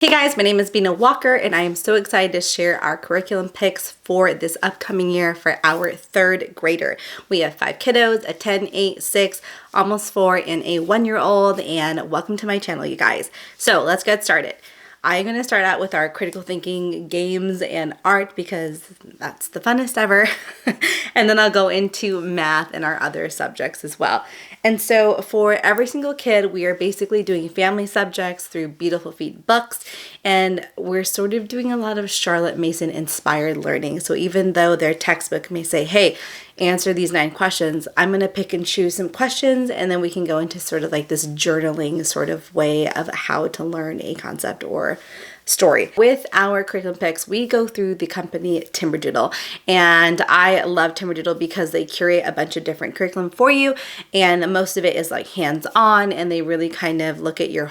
Hey guys, my name is Bina Walker and I am so excited to share our curriculum picks for this upcoming year for our third grader. We have 5 kiddos, a 10, 8, 6, almost 4, and a 1-year-old, and welcome to my channel, you guys. So let's get started. I'm going to start out with our critical thinking games and art because that's the funnest ever. And then I'll go into math and our other subjects as well. And so for every single kid, we are basically doing family subjects through Beautiful Feet books. And we're sort of doing a lot of Charlotte Mason inspired learning. So even though their textbook may say, hey, answer these 9 questions, I'm going to pick and choose some questions, and then we can go into sort of like this journaling sort of way of how to learn a concept or story. With our curriculum picks, we go through the company Timberdoodle, and I love Timberdoodle because they curate a bunch of different curriculum for you, and most of it is like hands-on, and they really kind of look at your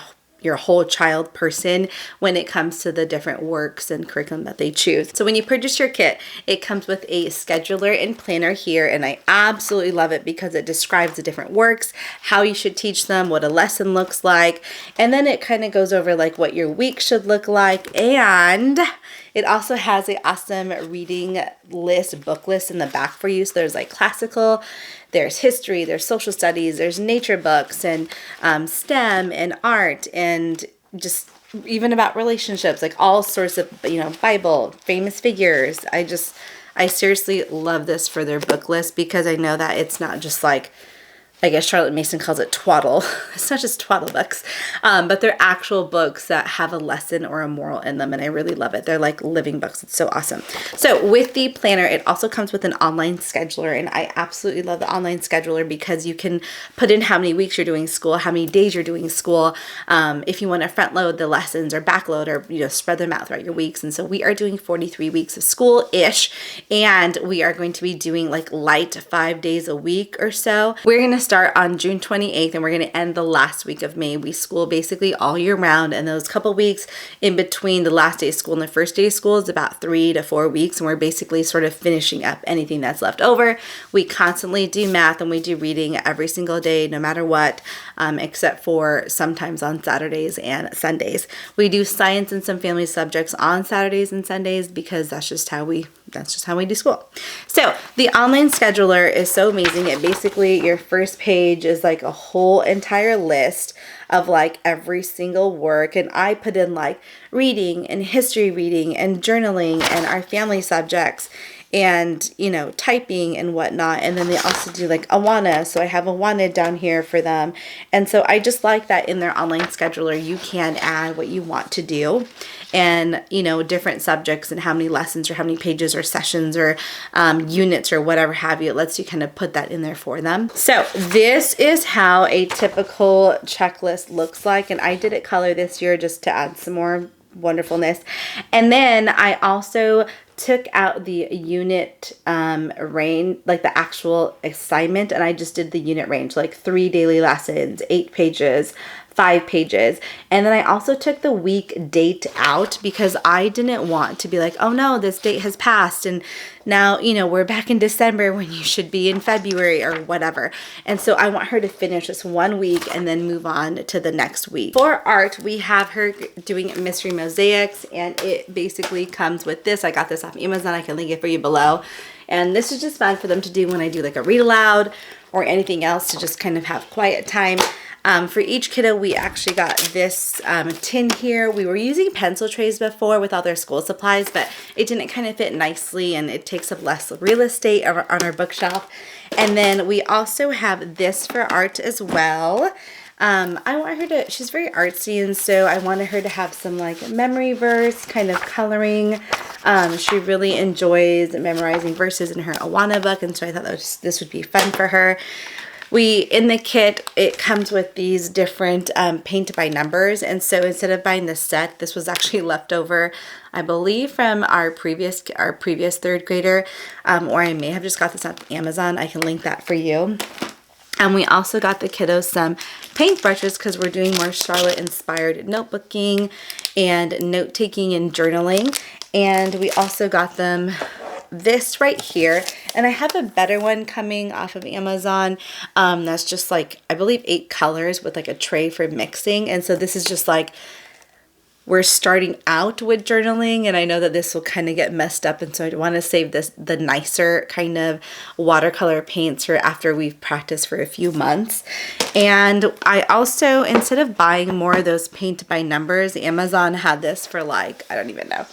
whole child person when it comes to the different works and curriculum that they choose. So when you purchase your kit, it comes with a scheduler and planner here, and I absolutely love it because it describes the different works, how you should teach them, what a lesson looks like, and then it kind of goes over like what your week should look like, and it also has an awesome reading list, book list in the back for you. So there's like classical, there's history, there's social studies, there's nature books, and STEM and art, and just even about relationships, like all sorts of, Bible, famous figures. I seriously love this for their book list because I know that it's not just like, I guess Charlotte Mason calls it twaddle. It's not just twaddle books, but they're actual books that have a lesson or a moral in them, and I really love it. They're like living books. It's so awesome. So with the planner, it also comes with an online scheduler, and I absolutely love the online scheduler because you can put in how many weeks you're doing school, how many days you're doing school, if you want to front load the lessons or back load or spread them out throughout your weeks. And so we are doing 43 weeks of school-ish, and we are going to be doing like light 5 days a week or so. We're going to start on June 28th, and we're going to end the last week of May. We school basically all year round, and those couple weeks in between the last day of school and the first day of school is about 3 to 4 weeks, and we're basically sort of finishing up anything that's left over. We constantly do math and we do reading every single day, no matter what, except for sometimes on Saturdays and Sundays. We do science and some family subjects on Saturdays and Sundays because that's just how we do school. So the online scheduler is so amazing. It basically, your first page is like a whole entire list of like every single work, and I put in like reading and history reading and journaling and our family subjects and typing and whatnot. And then they also do like Awana, so I have Awana down here for them. And so I just like that in their online scheduler you can add what you want to do, and different subjects and how many lessons or how many pages or sessions or units or whatever have you. It lets you kind of put that in there for them. So this is how a typical checklist looks like, and I did it color this year just to add some more wonderfulness. And then I also took out the unit range, like the actual assignment, and I just did the unit range, like 3 daily lessons, 8 pages, 5 pages. And then I also took the week date out because I didn't want to be like, oh no, this date has passed and now, we're back in December when you should be in February or whatever. And so I want her to finish this 1 week and then move on to the next week. For art, we have her doing mystery mosaics, and it basically comes with this. I got this off Amazon. I can link it for you below. And this is just fun for them to do when I do like a read aloud or anything else, to just kind of have quiet time. For each kiddo, we actually got this tin here. We were using pencil trays before with all their school supplies, but it didn't kind of fit nicely, and it takes up less real estate on our bookshelf. And then we also have this for art as well. I want her to, she's very artsy, and so I wanted her to have some like memory verse kind of coloring. She really enjoys memorizing verses in her Awana book, and so I thought this would be fun for her. In the kit, it comes with these different paint by numbers, and so instead of buying the set, this was actually left over, I believe, from our previous 3rd grader, or I may have just got this on Amazon. I can link that for you. And we also got the kiddos some paint brushes because we're doing more Charlotte-inspired notebooking and note-taking and journaling. And we also got them this right here, and I have a better one coming off of Amazon that's just like, I believe 8 colors with like a tray for mixing. And so this is just like we're starting out with journaling, and I know that this will kind of get messed up, and so I want to save the nicer kind of watercolor paints for after we've practiced for a few months. And I also, instead of buying more of those paint by numbers, Amazon had this for like, I don't even know,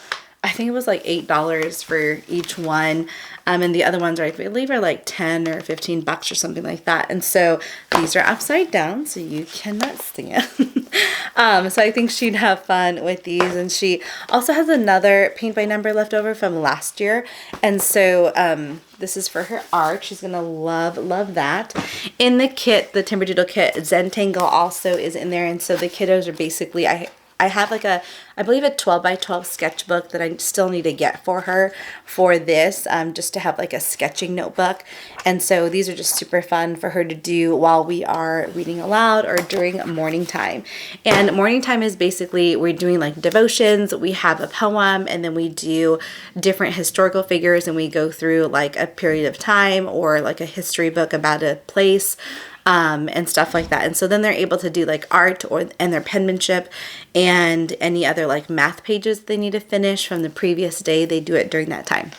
I think it was like $8 for each one. And the other ones, I believe, are like 10 or 15 bucks or something like that. And so these are upside down, so you cannot see it. So I think she'd have fun with these. And she also has another paint by number left over from last year. And so this is for her art. She's going to love that. In the kit, the Timberdoodle kit, Zentangle also is in there. And so the kiddos are basically, I have like I believe a 12 by 12 sketchbook that I still need to get for her for this, just to have like a sketching notebook. And so these are just super fun for her to do while we are reading aloud or during morning time. And morning time is basically, we're doing like devotions, we have a poem, and then we do different historical figures, and we go through like a period of time or like a history book about a place. And stuff like that. And so then they're able to do like art and their penmanship and any other like math pages they need to finish from the previous day. They do it during that time.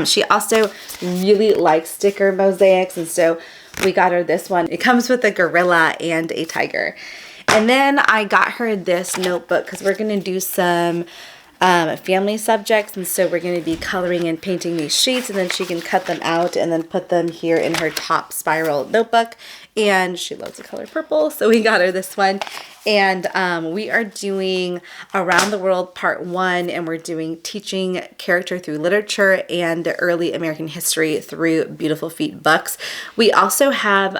She also really likes sticker mosaics, and so we got her this one. It comes with a gorilla and a tiger. And then I got her this notebook because we're going to do some family subjects, and so we're going to be coloring and painting these sheets, and then she can cut them out and then put them here in her top spiral notebook. And she loves the color purple, so we got her this one. And we are doing Around the World Part 1, and we're doing teaching character through literature and early American history through Beautiful Feet books. We also have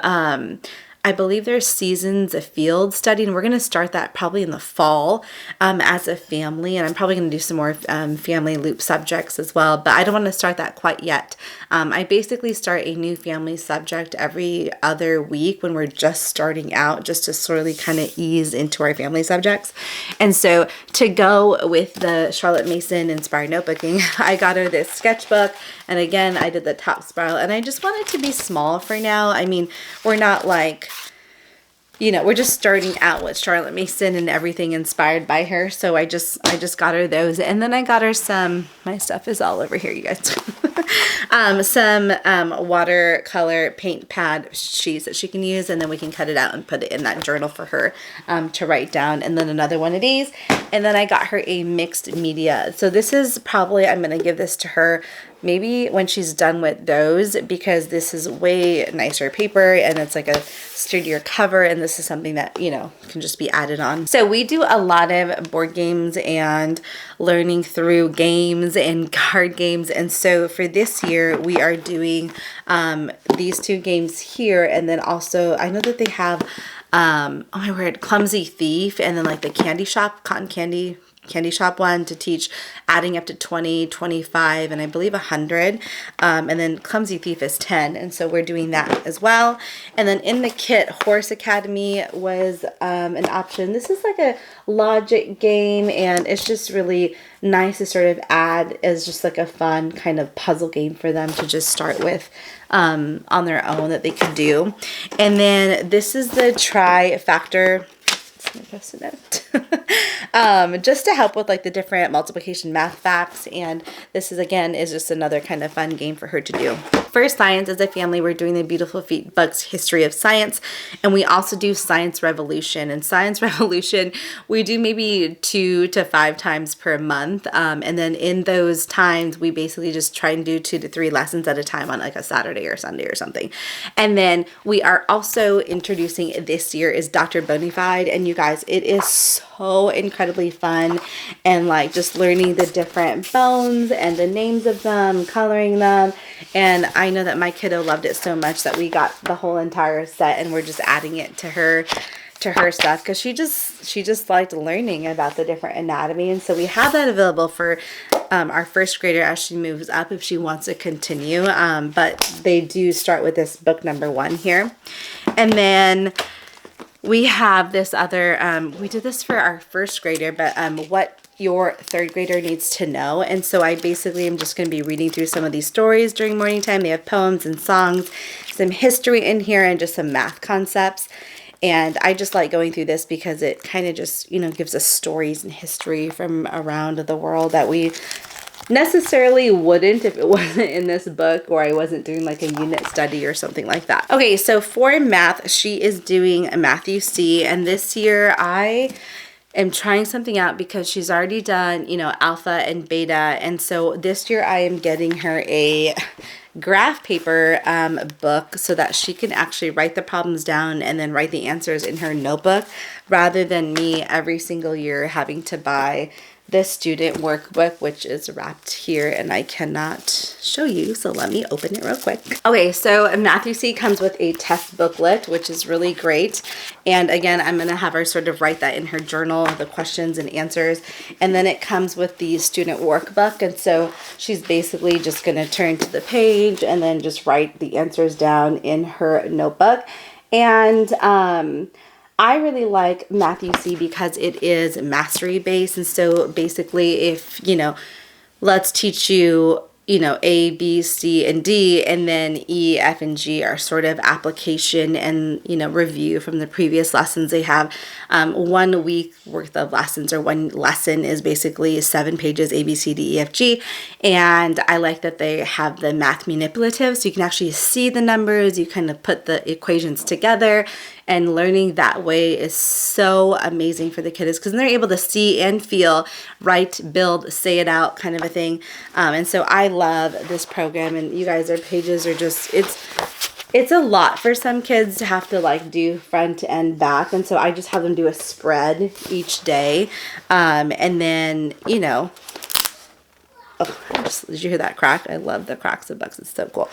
I believe there's seasons of field study, and we're going to start that probably in the fall as a family. And I'm probably going to do some more family loop subjects as well, but I don't want to start that quite yet. I basically start a new family subject every other week when we're just starting out, just to slowly kind of ease into our family subjects. And so to go with the Charlotte Mason inspired notebooking, I got her this sketchbook. And again, I did the top spiral, and I just want it to be small for now. I mean, we're not like, you know, we're just starting out with Charlotte Mason and everything inspired by her. So I just got her those. And then I got her some, my stuff is all over here, you guys. Some watercolor paint pad sheets that she can use, and then we can cut it out and put it in that journal for her to write down. And then another one of these. And then I got her a mixed media. So this is probably, I'm going to give this to her maybe when she's done with those, because this is way nicer paper and it's like a sturdier cover, and this is something that, you know, can just be added on. So we do a lot of board games and learning through games and card games, and so for this year we are doing these two games here, and then also I know that they have oh my word, Clumsy Thief, and then like the candy shop, cotton candy shop one to teach adding up to 20, 25, and I believe 100. And then Clumsy Thief is 10. And so we're doing that as well. And then in the kit, Horse Academy was an option. This is like a logic game, and it's just really nice to sort of add as just like a fun kind of puzzle game for them to just start with on their own that they could do. And then this is the Tri-Factor. Just to help with like the different multiplication math facts, and this is again is just another kind of fun game for her to do. For science as a family, we're doing the Beautiful Feet books History of Science, and we also do Science Revolution. And Science Revolution we do maybe 2 to 5 times per month, and then in those times we basically just try and do 2 to 3 lessons at a time on like a Saturday or Sunday or something. And then we are also introducing this year is Dr. Bonafide, and you guys, it is so incredibly fun, and like just learning the different bones and the names of them, coloring them. And I know that my kiddo loved it so much that we got the whole entire set, and we're just adding it to her stuff because she just liked learning about the different anatomy. And so we have that available for our first grader as she moves up if she wants to continue, but they do start with this book number 1 here. And then we have this other, we did this for our first grader, but what your third grader needs to know. And so I basically am just going to be reading through some of these stories during morning time. They have poems and songs, some history in here, and just some math concepts. And I just like going through this because it kind of just, you know, gives us stories and history from around the world that we necessarily wouldn't if it wasn't in this book, or I wasn't doing like a unit study or something like that. Okay, so for math, she is doing Matthew C, and this year I am trying something out because she's already done, you know, alpha and beta, and so this year I am getting her a graph paper book so that she can actually write the problems down and then write the answers in her notebook, rather than me every single year having to buy this student workbook, which is wrapped here and I cannot show you, so let me open it real quick. Okay, so Matthew C comes with a test booklet, which is really great. And again, I'm gonna have her sort of write that in her journal, the questions and answers. And then it comes with the student workbook. And so she's basically just gonna turn to the page and then just write the answers down in her notebook. And I really like Matthew C because it is mastery based. And so basically if, you know, let's teach you, you know, A, B, C, and D, and then E, F, and G are sort of application and, you know, review from the previous lessons. They have 1 week worth of lessons, or one lesson is basically 7 pages, A, B, C, D, E, F, G. And I like that they have the math manipulative, so you can actually see the numbers, you kind of put the equations together, and learning that way is so amazing for the kiddos because they're able to see and feel, write, build, say it out kind of a thing. And so I love this program, and you guys, their pages are just, it's a lot for some kids to have to like do front and back. And so I just have them do a spread each day. And then, you know, oh, did you hear that crack? I love the cracks of books. It's so cool.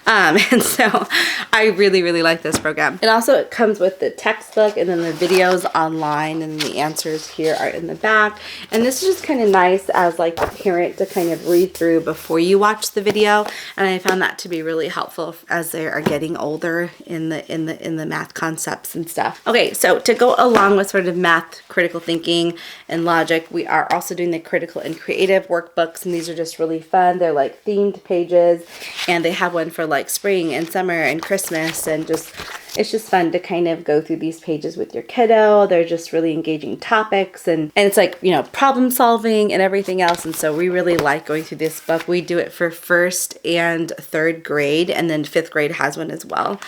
And so I really, really like this program. And also it comes with the textbook and then the videos online, and the answers here are in the back. And this is just kind of nice as like a parent to kind of read through before you watch the video. And I found that to be really helpful as they are getting older in the math concepts and stuff. Okay, so to go along with sort of math, critical thinking, and logic, we are also doing the critical and creative workbooks, and these are just really fun. They're like themed pages, and they have one for like spring and summer and Christmas, and just it's just fun to kind of go through these pages with your kiddo. They're just really engaging topics, and it's like, you know, problem solving and everything else. And so we really like going through this book. We do it for 1st and 3rd grade, and then 5th grade has one as well.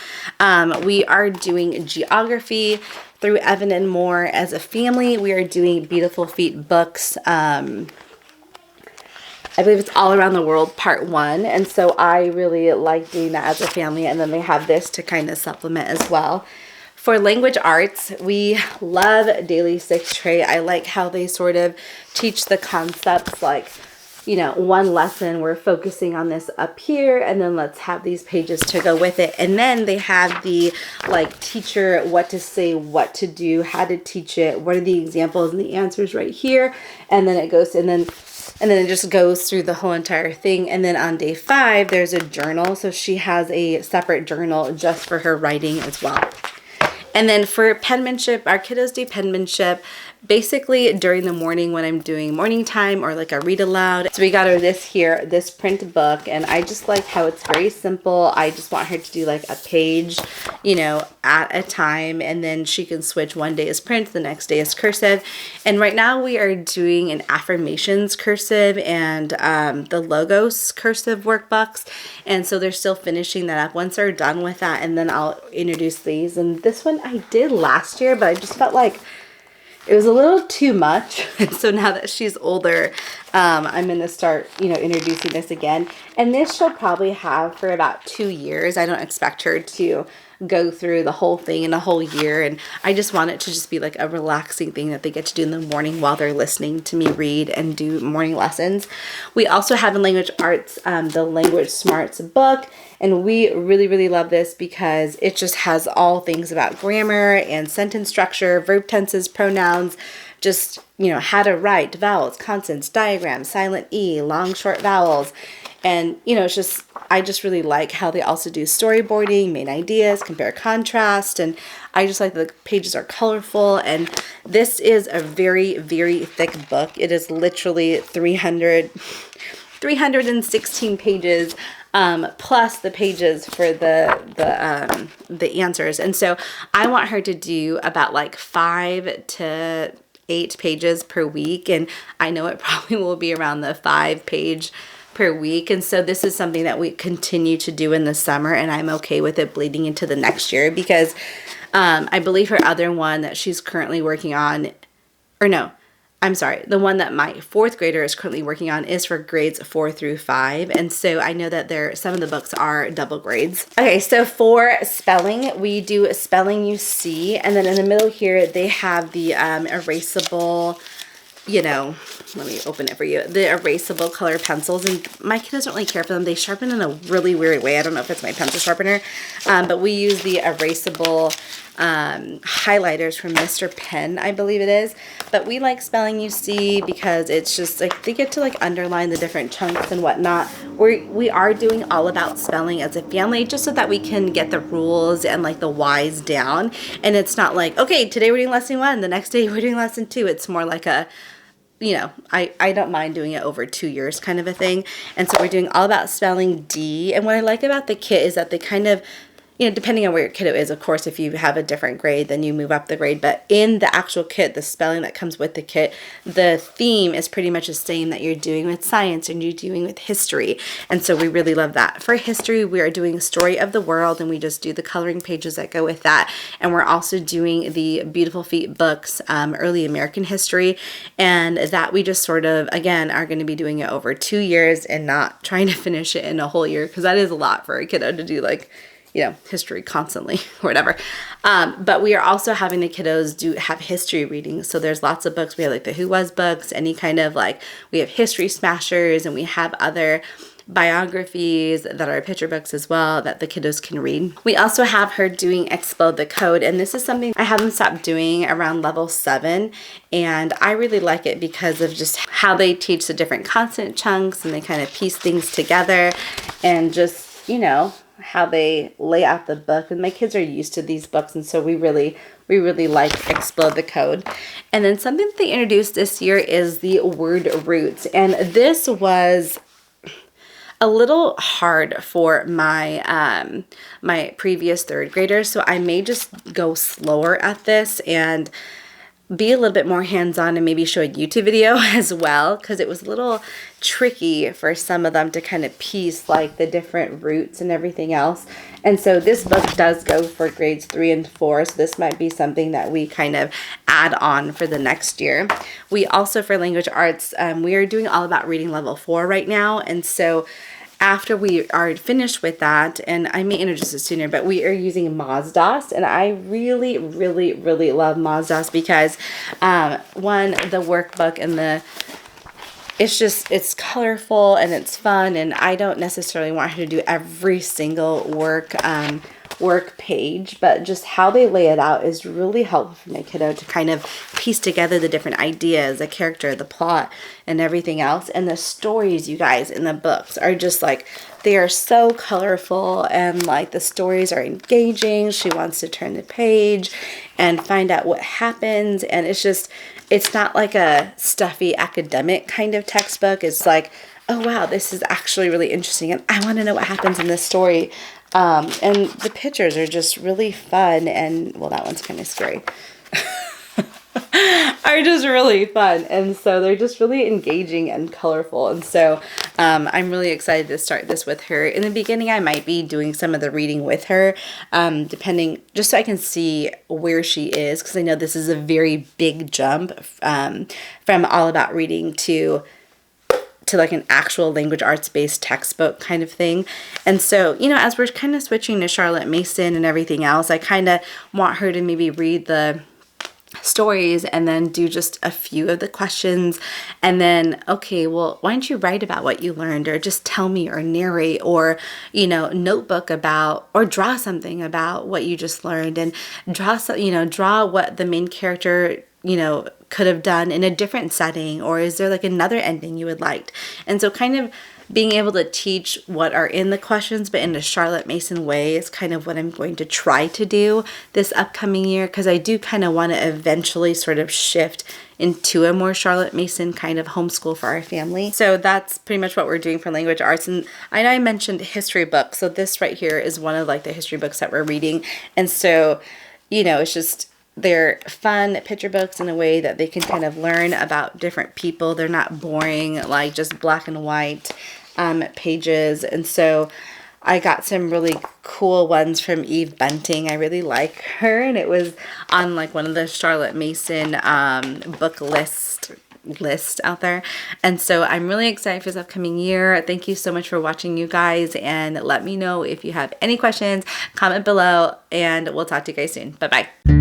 We are doing geography through Evan and Moore as a family. We are doing Beautiful Feet books. I believe it's All Around the World Part 1. And so I really like doing that as a family. And then they have this to kind of supplement as well. For language arts, we love Daily 6 Tray. I like how they sort of teach the concepts, like, you know, one lesson we're focusing on this up here, and then let's have these pages to go with it. And then they have the like teacher, what to say, what to do, how to teach it, what are the examples and the answers right here. And then it goes, and then it just goes through the whole entire thing. And then on day 5, there's a journal. So she has a separate journal just for her writing as well. And then for penmanship, our kiddos do penmanship basically during the morning when I'm doing morning time or like a read aloud. So we got her this here, this print book, and I just like how it's very simple. I just want her to do like a page, you know, at a time, and then she can switch. One day is print, the next day is cursive. And right now we are doing an affirmations cursive and the logos cursive workbooks. And so they're still finishing that up. Once they're done with that, and then I'll introduce these. And this one I did last year, but I just felt like it was a little too much. And so now that she's older, I'm going to start, you know, introducing this again. And this she'll probably have for about 2 years. I don't expect her to go through the whole thing in a whole year. And I just want it to just be like a relaxing thing that they get to do in the morning while they're listening to me read and do morning lessons. We also have in language arts, the Language Smarts book. And we really, really love this because it just has all things about grammar and sentence structure, verb tenses, pronouns, just, you know, how to write, vowels, consonants, diagrams, silent E, long, short vowels. And, you know, it's just, I just really like how they also do storyboarding, main ideas, compare, contrast. And I just like the pages are colorful. And this is a very, very thick book. It is literally 316 pages. plus the pages for the answers. And so I want her to do about like 5 to 8 pages per week, and I know it probably will be around the 5-page per week. And so this is something that we continue to do in the summer, and I'm okay with it bleeding into the next year because I believe her other one that she's currently working on, or no, I'm sorry, the one that my 4th grader is currently working on is for grades 4 through 5. And so I know that some of the books are double grades. Okay, so for spelling, we do spelling you see. And then in the middle here, they have the erasable, you know, let me open it for you, the erasable color pencils. And my kid doesn't really care for them. They sharpen in a really weird way. I don't know if it's my pencil sharpener, but we use the erasable highlighters from Mr. Pen, I believe it is. But we like spelling you see because it's just like they get to like underline the different chunks and whatnot. We are doing all about spelling as a family just so that we can get the rules and like the whys down. And it's not like, okay, today we're doing lesson 1, the next day we're doing lesson 2. It's more like a, you know, I don't mind doing it over 2 years kind of a thing. And so we're doing all about spelling D. And what I like about the kit is that they kind of, you know, depending on where your kiddo is, of course, if you have a different grade, then you move up the grade. But in the actual kit, the spelling that comes with the kit, the theme is pretty much the same that you're doing with science and you're doing with history. And so we really love that. For history, we are doing Story of the World, and we just do the coloring pages that go with that. And we're also doing the Beautiful Feet books, Early American History. And that we just sort of, again, are going to be doing it over 2 years and not trying to finish it in a whole year, because that is a lot for a kiddo to do, like, you know, history constantly or whatever. But we are also having the kiddos have history readings. So there's lots of books. We have like the Who Was books, any kind of like, we have history smashers, and we have other biographies that are picture books as well that the kiddos can read. We also have her doing Explode the Code, and this is something I haven't stopped doing around level 7, and I really like it because of just how they teach the different consonant chunks and they kind of piece things together, and just, you know, how they lay out the book. And my kids are used to these books, and so we really like Explode the Code. And then something that they introduced this year is the word roots, and this was a little hard for my my previous 3rd graders, so I may just go slower at this and be a little bit more hands-on and maybe show a YouTube video as well, because it was a little tricky for some of them to kind of piece like the different roots and everything else. And so this book does go for grades 3 and 4, so this might be something that we kind of add on for the next year. We also, for language arts, we are doing all about reading level 4 right now, and so after we are finished with that, and I may introduce it sooner, but we are using Mazdas, and I really love Mazdas because one, the workbook and it's colorful and it's fun, and I don't necessarily want her to do every single work page, but just how they lay it out is really helpful for my kiddo to kind of piece together the different ideas, the character, the plot, and everything else. And the stories, you guys, in the books are just like, they are so colorful, and like the stories are engaging. She wants to turn the page and find out what happens, and it's not like a stuffy academic kind of textbook. It's like, oh wow, this is actually really interesting, and I want to know what happens in this story. And the pictures are just really fun, and well, that one's kind of scary. Are just really fun, and so they're just really engaging and colorful. And so I'm really excited to start this with her. In the beginning, I might be doing some of the reading with her, depending, just so I can see where she is, because I know this is a very big jump from all about reading to like an actual language arts based textbook kind of thing. And so, you know, as we're kind of switching to Charlotte Mason and everything else, I kind of want her to maybe read the stories and then do just a few of the questions, and then, okay, well, why don't you write about what you learned, or just tell me, or narrate, or, you know, notebook about, or draw something about what you just learned, and draw what the main character, you know, could have done in a different setting, or is there like another ending you would like? And so kind of being able to teach what are in the questions, but in a Charlotte Mason way is kind of what I'm going to try to do this upcoming year, because I do kind of want to eventually sort of shift into a more Charlotte Mason kind of homeschool for our family. So that's pretty much what we're doing for language arts. And I know I mentioned history books. So this right here is one of like the history books that we're reading. And so, you know, it's just, they're fun picture books in a way that they can kind of learn about different people. They're not boring, like just black and white pages. And so I got some really cool ones from Eve Bunting. I really like her, and it was on like one of the Charlotte Mason book list out there. And so I'm really excited for this upcoming year. Thank you so much for watching, you guys, and let me know if you have any questions. Comment below, and we'll talk to you guys soon. Bye bye.